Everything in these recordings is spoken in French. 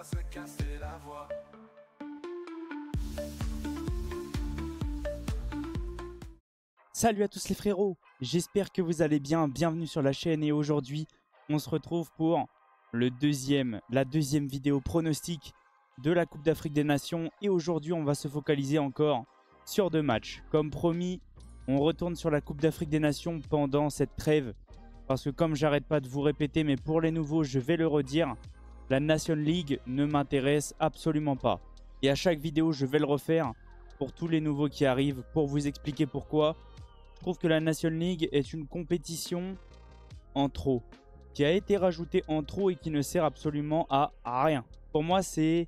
se casser la voix. Salut à tous les frérots, j'espère que vous allez bien, bienvenue sur la chaîne et aujourd'hui on se retrouve pour la deuxième vidéo pronostic de la Coupe d'Afrique des Nations et aujourd'hui on va se focaliser encore sur deux matchs. Comme promis, on retourne sur la Coupe d'Afrique des Nations pendant cette trêve parce que comme j'arrête pas de vous répéter, mais pour les nouveaux je vais le redire, la Nation League ne m'intéresse absolument pas et à chaque vidéo je vais le refaire pour tous les nouveaux qui arrivent pour vous expliquer pourquoi. Je trouve que la Nation League est une compétition en trop, qui a été rajoutée en trop et qui ne sert absolument à rien. Pour moi, c'est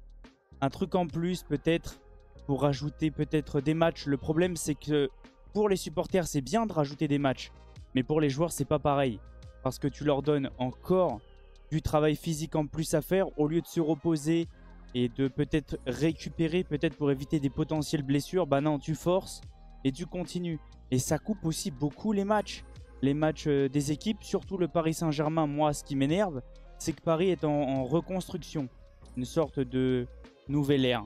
un truc en plus peut-être pour rajouter peut-être des matchs. Le problème, c'est que pour les supporters, c'est bien de rajouter des matchs. Mais pour les joueurs, c'est pas pareil. Parce que tu leur donnes encore du travail physique en plus à faire au lieu de se reposer et de peut-être récupérer, peut-être pour éviter des potentielles blessures. Bah non, tu forces et tu continues. Et ça coupe aussi beaucoup les matchs. Les matchs des équipes, surtout le Paris Saint-Germain. Moi, ce qui m'énerve, c'est que Paris est en reconstruction. Une sorte de nouvelle ère.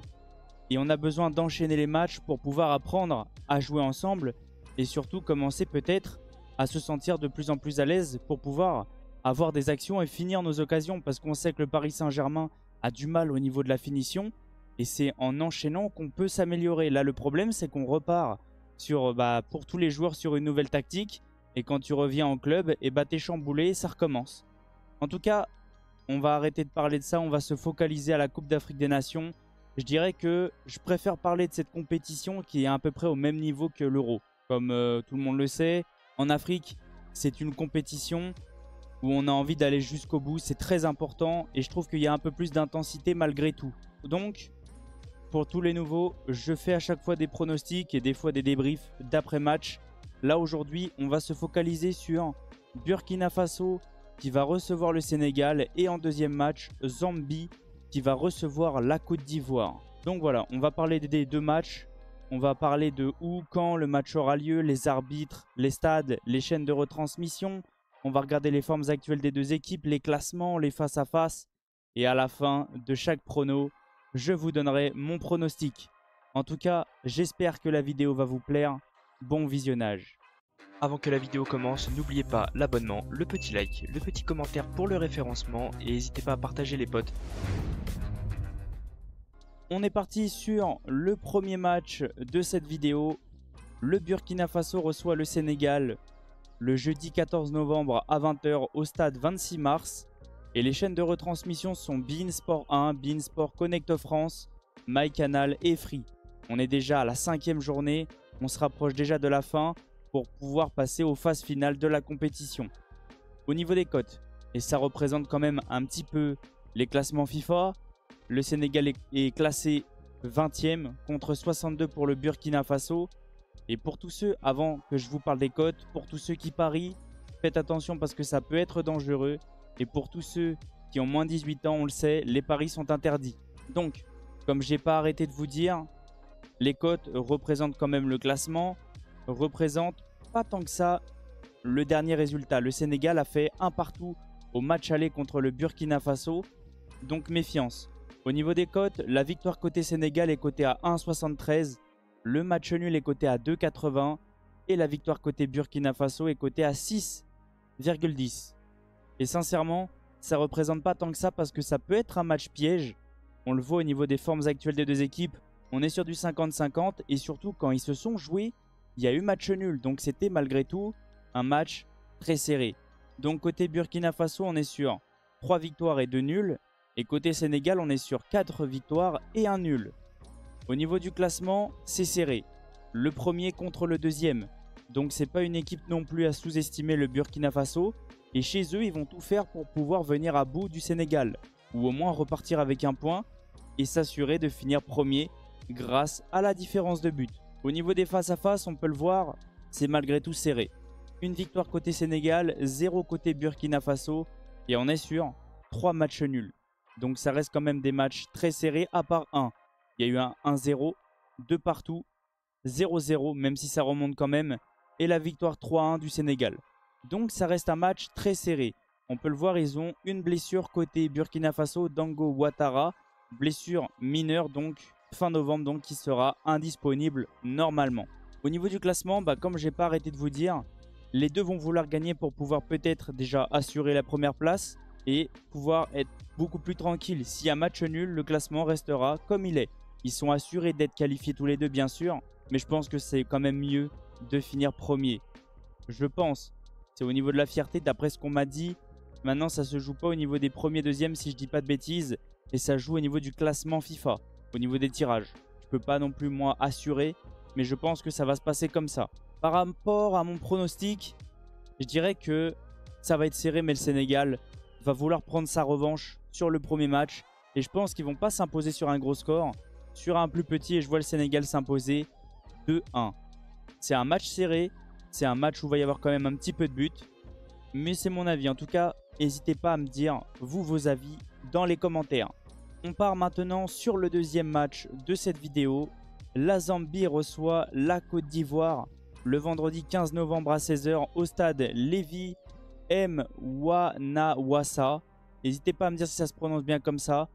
Et on a besoin d'enchaîner les matchs pour pouvoir apprendre à jouer ensemble. Et surtout commencer peut-être à se sentir de plus en plus à l'aise pour pouvoir avoir des actions et finir nos occasions. Parce qu'on sait que le Paris Saint-Germain a du mal au niveau de la finition. Et c'est en enchaînant qu'on peut s'améliorer. Là, le problème, c'est qu'on repart pour tous les joueurs sur une nouvelle tactique et quand tu reviens en club et t'es chamboulé et ça recommence. En tout cas, on va arrêter de parler de ça, on va se focaliser à la Coupe d'Afrique des Nations. Je dirais que je préfère parler de cette compétition qui est à peu près au même niveau que l'Euro. Comme tout le monde le sait, en Afrique, c'est une compétition où on a envie d'aller jusqu'au bout, c'est très important et je trouve qu'il y a un peu plus d'intensité malgré tout. Donc, pour tous les nouveaux, je fais à chaque fois des pronostics et des fois des débriefs d'après-match. Là, aujourd'hui, on va se focaliser sur Burkina Faso qui va recevoir le Sénégal et en deuxième match, Zambie qui va recevoir la Côte d'Ivoire. Donc voilà, on va parler des deux matchs. On va parler de où, quand le match aura lieu, les arbitres, les stades, les chaînes de retransmission. On va regarder les formes actuelles des deux équipes, les classements, les face-à-face. Et à la fin de chaque prono, je vous donnerai mon pronostic. En tout cas, j'espère que la vidéo va vous plaire. Bon visionnage. Avant que la vidéo commence, n'oubliez pas l'abonnement, le petit like, le petit commentaire pour le référencement et n'hésitez pas à partager les potes. On est parti sur le premier match de cette vidéo. Le Burkina Faso reçoit le Sénégal le jeudi 14 novembre à 20 h au stade 26 mars. Et les chaînes de retransmission sont beIN Sport 1, beIN Sport Connect France, MyCanal et Free. On est déjà à la 5e journée, on se rapproche déjà de la fin pour pouvoir passer aux phases finales de la compétition. Au niveau des cotes, et ça représente quand même un petit peu les classements FIFA, le Sénégal est classé 20e contre 62 pour le Burkina Faso. Et pour tous ceux, avant que je vous parle des cotes, pour tous ceux qui parient, faites attention parce que ça peut être dangereux. Et pour tous ceux qui ont moins de 18 ans, on le sait, les paris sont interdits. Donc, comme je n'ai pas arrêté de vous dire, les cotes représentent quand même le classement, représentent pas tant que ça le dernier résultat. Le Sénégal a fait un partout au match aller contre le Burkina Faso, donc méfiance. Au niveau des cotes, la victoire côté Sénégal est cotée à 1,73, le match nul est coté à 2,80 et la victoire côté Burkina Faso est cotée à 6,10. Et sincèrement, ça représente pas tant que ça parce que ça peut être un match piège. On le voit au niveau des formes actuelles des deux équipes. On est sur du 50-50 et surtout quand ils se sont joués, il y a eu match nul. Donc c'était malgré tout un match très serré. Donc côté Burkina Faso, on est sur 3 victoires et 2 nuls. Et côté Sénégal, on est sur 4 victoires et 1 nul. Au niveau du classement, c'est serré. Le premier contre le deuxième. Donc c'est pas une équipe non plus à sous-estimer le Burkina Faso. Et chez eux, ils vont tout faire pour pouvoir venir à bout du Sénégal. Ou au moins repartir avec un point et s'assurer de finir premier grâce à la différence de but. Au niveau des face-à-face, on peut le voir, c'est malgré tout serré. Une victoire côté Sénégal, 0 côté Burkina Faso. Et on est sur 3 matchs nuls. Donc ça reste quand même des matchs très serrés à part un. Il y a eu un 1-0, 2 partout, 0-0 même si ça remonte quand même. Et la victoire 3-1 du Sénégal. Donc ça reste un match très serré. On peut le voir, ils ont une blessure côté Burkina Faso, Dango Ouattara. blessure mineure, donc fin novembre, donc qui sera indisponible normalement. Au niveau du classement, comme j'ai pas arrêté de vous dire, les deux vont vouloir gagner pour pouvoir peut-être déjà assurer la première place et pouvoir être beaucoup plus tranquille. S'il y a match nul, le classement restera comme il est. Ils sont assurés d'être qualifiés tous les deux, bien sûr, mais je pense que c'est quand même mieux de finir premier. Je pense. C'est au niveau de la fierté, d'après ce qu'on m'a dit. Maintenant, ça se joue pas au niveau des premiers, deuxièmes, si je dis pas de bêtises. Et ça joue au niveau du classement FIFA, au niveau des tirages. Je peux pas non plus, moi, assurer, mais je pense que ça va se passer comme ça. Par rapport à mon pronostic, je dirais que ça va être serré, mais le Sénégal va vouloir prendre sa revanche sur le premier match. Et je pense qu'ils vont pas s'imposer sur un gros score, sur un plus petit. Et je vois le Sénégal s'imposer 2-1. C'est un match serré. C'est un match où il va y avoir quand même un petit peu de but. Mais c'est mon avis. En tout cas, n'hésitez pas à me dire, vous, vos avis dans les commentaires. On part maintenant sur le deuxième match de cette vidéo. La Zambie reçoit la Côte d'Ivoire le vendredi 15 novembre à 16 h au stade Lévi Mwanawasa. N'hésitez pas à me dire si ça se prononce bien comme ça.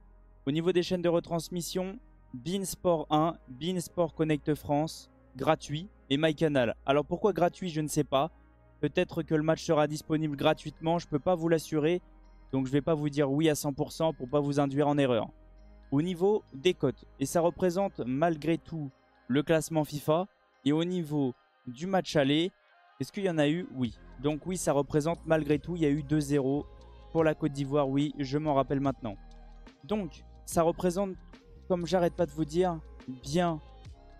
Au niveau des chaînes de retransmission, beIN Sport 1, beIN Sport Connect France, gratuit, et MyCanal. Alors pourquoi gratuit, je ne sais pas. Peut-être que le match sera disponible gratuitement, je ne peux pas vous l'assurer. Donc je ne vais pas vous dire oui à 100% pour ne pas vous induire en erreur. Au niveau des cotes, et ça représente malgré tout le classement FIFA. Et au niveau du match aller, est-ce qu'il y en a eu? Oui. Donc oui, ça représente malgré tout, il y a eu 2-0 pour la Côte d'Ivoire. Oui, je m'en rappelle maintenant. Donc ça représente, comme j'arrête pas de vous dire, bien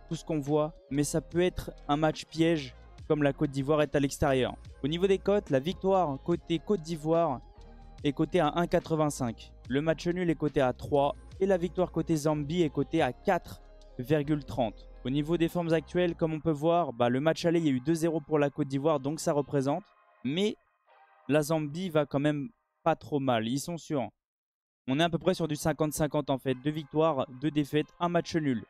tout ce qu'on voit. Mais ça peut être un match piège comme la Côte d'Ivoire est à l'extérieur. Au niveau des cotes, la victoire côté Côte d'Ivoire est cotée à 1,85. Le match nul est coté à 3. Et la victoire côté Zambie est cotée à 4,30. Au niveau des formes actuelles, comme on peut voir, le match aller, il y a eu 2-0 pour la Côte d'Ivoire, donc ça représente. Mais la Zambie va quand même pas trop mal. Ils sont sûrs. On est à peu près sur du 50-50 en fait. 2 victoires, 2 défaites, un match nul.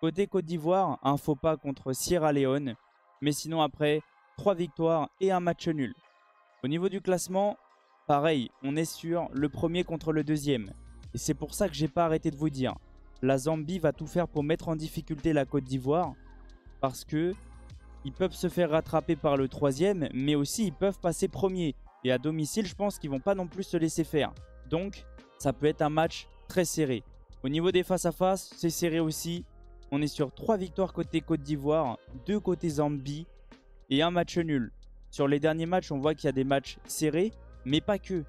Côté Côte d'Ivoire, un faux pas contre Sierra Leone. Mais sinon après, 3 victoires et un match nul. Au niveau du classement, pareil, on est sur le premier contre le deuxième. Et c'est pour ça que j'ai pas arrêté de vous dire. La Zambie va tout faire pour mettre en difficulté la Côte d'Ivoire. Parce que ils peuvent se faire rattraper par le troisième, mais aussi ils peuvent passer premier. Et à domicile, je pense qu'ils vont pas non plus se laisser faire. Donc, ça peut être un match très serré. Au niveau des face-à-face, c'est serré aussi. On est sur 3 victoires côté Côte d'Ivoire, 2 côté Zambie et un match nul. Sur les derniers matchs, on voit qu'il y a des matchs serrés, mais pas que.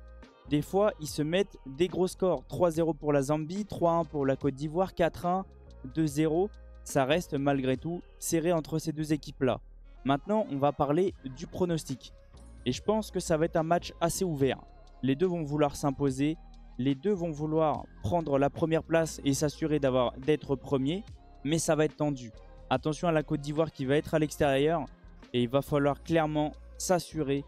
Des fois, ils se mettent des gros scores. 3-0 pour la Zambie, 3-1 pour la Côte d'Ivoire, 4-1, 2-0. Ça reste malgré tout serré entre ces deux équipes-là. Maintenant, on va parler du pronostic. Et je pense que ça va être un match assez ouvert. Les deux vont vouloir s'imposer. Les deux vont vouloir prendre la première place et s'assurer d'être premier. Mais ça va être tendu. Attention à la Côte d'Ivoire qui va être à l'extérieur. Et il va falloir clairement s'assurer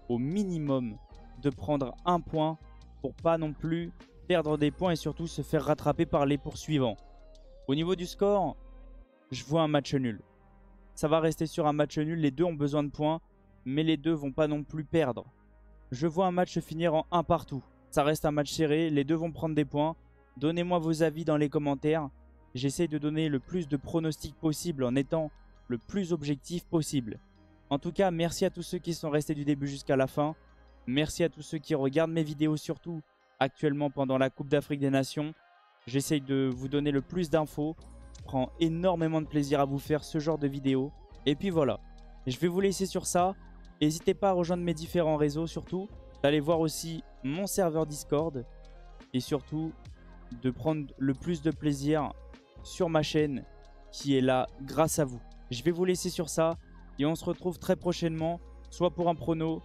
au minimum de prendre un point pour pas non plus perdre des points et surtout se faire rattraper par les poursuivants. Au niveau du score, je vois un match nul. Ça va rester sur un match nul. Les deux ont besoin de points, mais les deux vont pas non plus perdre. Je vois un match se finir en 1 partout. Ça reste un match serré. Les deux vont prendre des points. Donnez-moi vos avis dans les commentaires. J'essaie de donner le plus de pronostics possible en étant le plus objectif possible. En tout cas, merci à tous ceux qui sont restés du début jusqu'à la fin. Merci à tous ceux qui regardent mes vidéos, surtout actuellement pendant la Coupe d'Afrique des Nations. J'essaye de vous donner le plus d'infos. Je prends énormément de plaisir à vous faire ce genre de vidéos. Et puis voilà, je vais vous laisser sur ça. N'hésitez pas à rejoindre mes différents réseaux, surtout d'aller voir aussi mon serveur Discord. Et surtout, de prendre le plus de plaisir sur ma chaîne qui est là grâce à vous. Je vais vous laisser sur ça. Et on se retrouve très prochainement, soit pour un prono,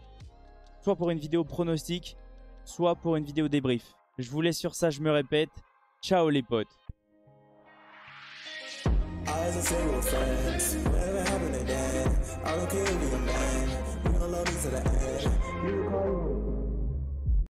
soit pour une vidéo pronostic, soit pour une vidéo débrief. Je vous laisse sur ça, je me répète. Ciao les potes. As a single friends, whatever happened to that? I don't care if you're a man, you don't love me to the end.